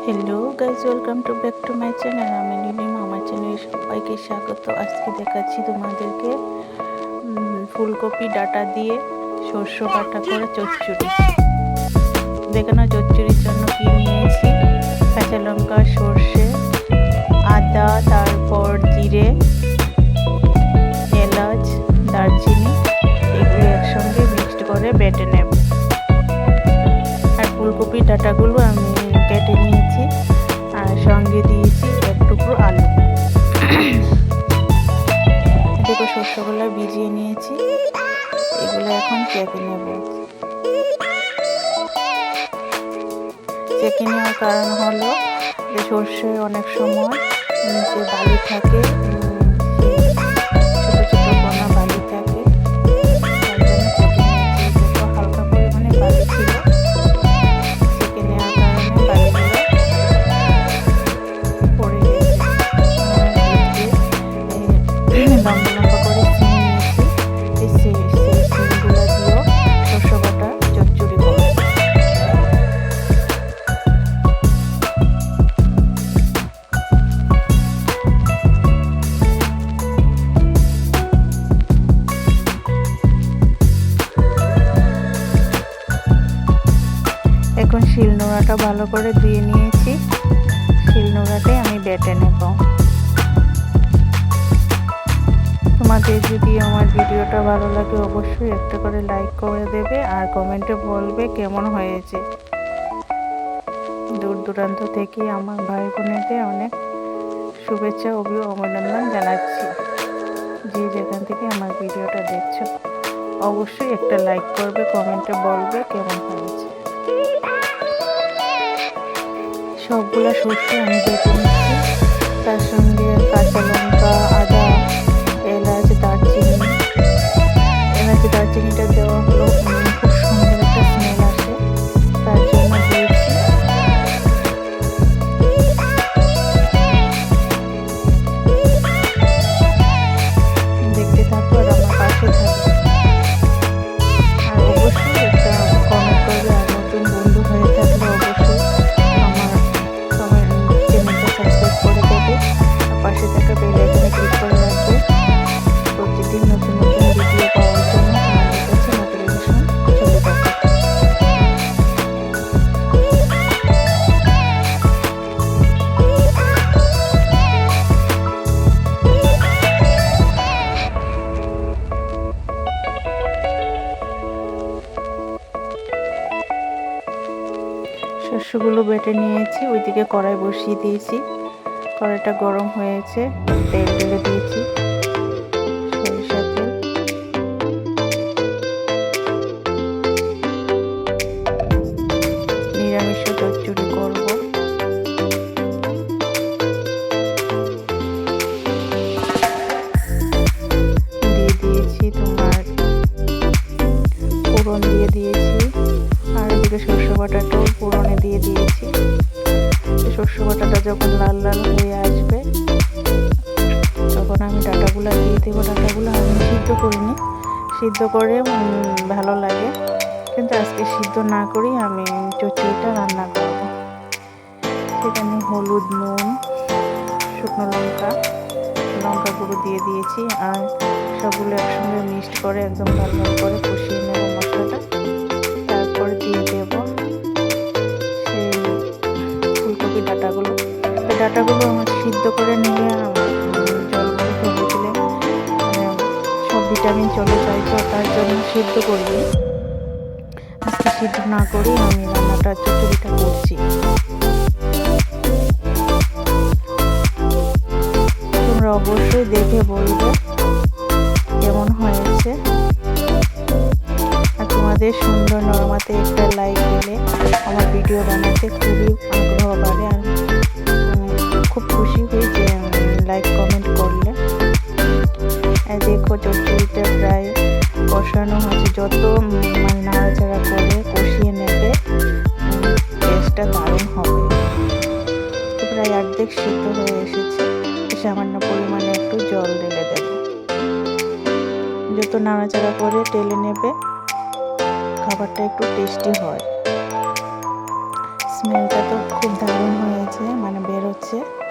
Hello guys, welcome to back to my channel. আমি নীলিমা, আমার চ্যানেলে সবাইকে স্বাগত। আজকে দেখাচ্ছি তোমাদেরকে ফুলকপি ডাঁটা দিয়ে সর্ষে বাটা করে চচ্চড়ি। দেখানো চচ্চড়ির জন্য কি নিয়েছি: কাঁচা লঙ্কা, সর্ষে, আদা, তারপর জিরে, এলাচ, দারচিনি, এগুলো একসঙ্গে মিক্সড করে বেটে নেব। আর ফুলকপি ডাঁটাগুলো আমি কেটে নিয়েছি, আর সঙ্গে দিয়েছি এক টুকরো আলু। দেখো সর্ষেগুলো ভিজিয়ে নিয়েছি, এগুলো এখন চেকে নেব। চেকে নেওয়ার কারণ হলো যে সর্ষে অনেক সময় নিচে বালি থাকে, ছোটো ছোটো কোনা বালি থাকে, তার জন্য চেকে নিয়েছি। দেখো হালকা পরিমাণে বালি ছিল, চেকে নেওয়ার কারণে বালিগুলো পড়ে গেছে। লম্বা লম্বা করে সিম নিয়েছি, সেই সিমগুলো দিয়েও সর্ষে বাটা চচ্চড়ি করব। এখন শিলনোড়াটা ভালো করে ধুয়ে নিয়েছি, শিলনোড়াটাই আমি বেটে নেব। তোমাদের যদি আমার ভিডিওটা ভালো লাগে অবশ্যই একটা করে লাইক করে দেবে, আর কমেন্টে বলবে কেমন হয়েছে। দূর দূরান্ত থেকে আমার ভাই বোনেদের অনেক শুভেচ্ছা ও অভিনন্দন জানাচ্ছি। যে যেখান থেকে আমার ভিডিওটা দেখছো অবশ্যই একটা লাইক করবে, কমেন্টে বলবে কেমন হয়েছে। সবগুলা সর্ষে আমি বেটে নিচ্ছি, তার সঙ্গে কাঁচা লঙ্কা, আদা, এলাচ, দারচিনিটা দেওয়া হলো খুব সুন্দর একটা স্মেল আসে, তার জন্য দিয়েছি। দেখতে থাকো আর আমার পাশে থাকবে, আর অবশ্যই একটা কমেন্ট করবে। আর নতুন বন্ধু হয়ে থাকলে অবশ্যই আমার চ্যানেলটা সাবস্ক্রাইব করে দেবে, আর পাশে থাকা বেল আইকনে ক্লিক করে রাখবে প্রতিদিন নতুন নতুন ভিডিও পাওয়ার জন্য। আমাদের কাছে নোটিফিকেশন চলে যাবে। শস্যগুলো বেটে নিয়েছি, ওইদিকে কড়াই বসিয়ে দিয়েছি। কড়াইটা গরম হয়েছে, তেল ঢেলে দিয়েছি, সরিষা তেল। নিরামিষ চচ্চড়ি করব। দিয়ে দিয়েছি তোমার ফোড়ন দিয়ে দিয়েছি, আর এদিকে সর্ষে বাটাটাও ফোড়নে দিয়ে দিয়েছি। সর্ষে বাটাটা যখন লাল লাল হয়ে আসবে তখন আমি ডাঁটাগুলো দিয়ে দেবো। ডাঁটাগুলো আমি সিদ্ধ করিনি, সিদ্ধ করে ভালো লাগে, কিন্তু আজকে সিদ্ধ না করেই আমি চচ্চড়িটা রান্না করব। সেখানে হলুদ, নুন, শুকনো লঙ্কা, লঙ্কা গুঁড়ো দিয়ে দিয়েছি, আর সবগুলো একসঙ্গে মিক্সড করে একদম লাল লাল করে কষিয়ে নেব মশলাটা। তারপরে দিয়ে দেব সেই ফুলকপি ডাঁটাগুলো। এই ডাঁটাগুলো আমার সিদ্ধ করে নিয়ে জলগুলো ফেলে দিলে সব ভিটামিন চলে যায়, তো তার জন্য সিদ্ধ করবি। আজকে সিদ্ধ না করেই আমি রান্নাটা চচ্চড়িটা করছি। তোমরা অবশ্যই দেখে বলবে কেমন হয়েছে, আর তোমাদের সুন্দর নরমাতে একটা লাইক দিলে আমার ভিডিও বানাতে খুবই আগ্রহ বাড়ে, আর আমি খুব খুশি হই যে লাইক কমেন্ট করলে। দেখো চচ্চড়িটা প্রায় কষানো হয়েছে, যত নাড়াচাড়া করে কষিয়ে নেবে টেস্টটা দারুণ হবে। প্রায় অর্ধেক সিদ্ধ হয়ে এসেছে, সামান্য পরিমাণে একটু জল ঢেলে দেব। যত নাড়াচাড়া করে টেলে নেবে খাবারটা একটু টেস্টি হয়। স্মেলটা তো খুব দারুণ হয়ে হয়েছে।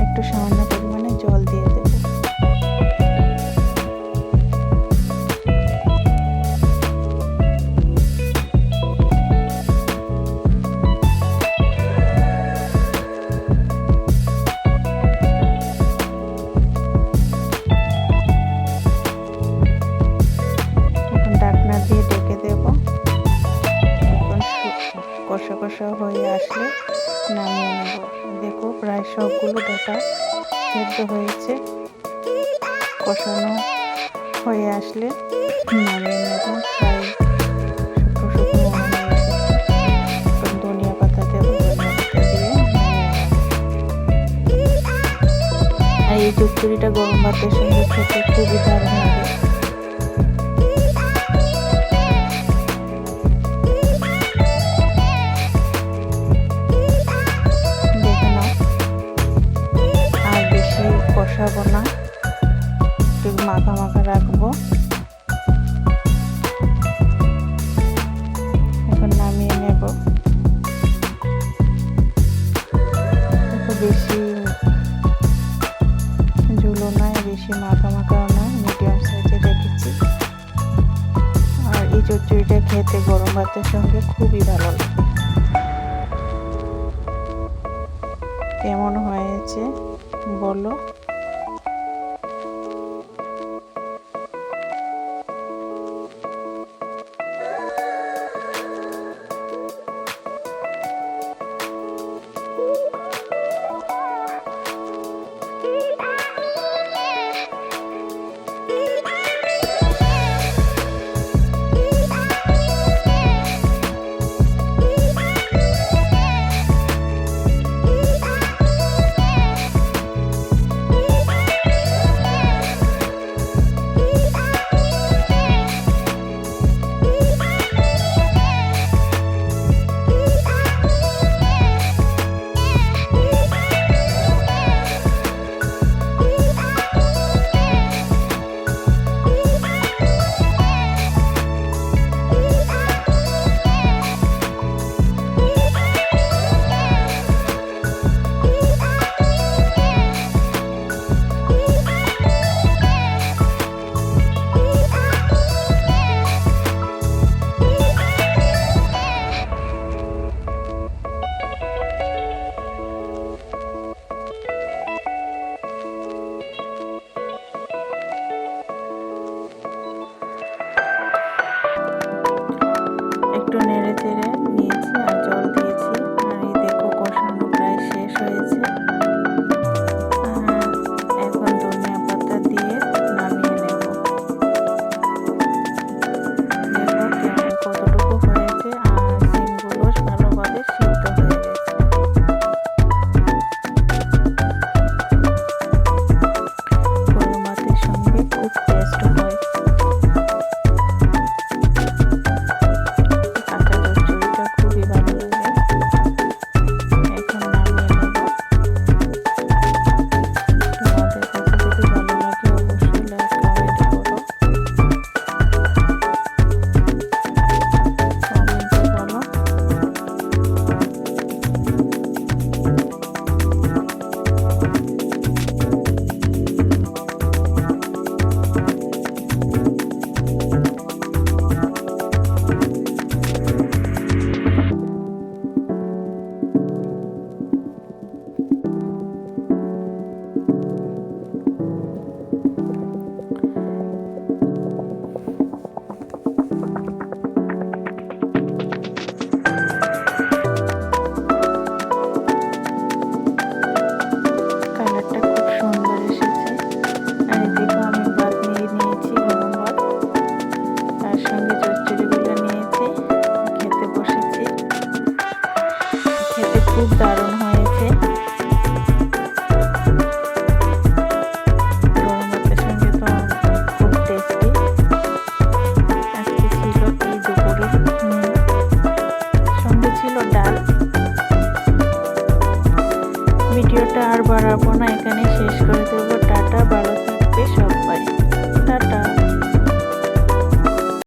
একটু সামান্য পরিমাণে জল দিয়ে দেব। ঢাকনা দিয়ে ঢেকে দেব। কষা কষা হয়ে আসলে নামিয়ে নেব। দেখো প্রায় সবগুলো ডাটা সেদ্ধ হয়েছে। কষানো হয়ে আসলে নামিয়ে নেব। প্রায় শুকনো শুকনো হয়ে এসেছে। ধনিয়া পাতা দেব, ধনিয়া পাতা দিয়ে আর এই চচ্চড়িটা গরম ভাতের সঙ্গে খেতে খুবই দারুণ লাগে। কষাবো না, একটু মাখা মাখা রাখবো। এখন নামিয়ে নেব। বেশি ঝুলো নয়, বেশি মাখা মাখাও নয়, মিডিয়াম সাইজে রেখেছি। আর এই চচ্চড়িটা খেতে গরম ভাতের সঙ্গে খুবই ভালো লাগে। কেমন হয়েছে বলো। একটু নেড়ে চেড়ে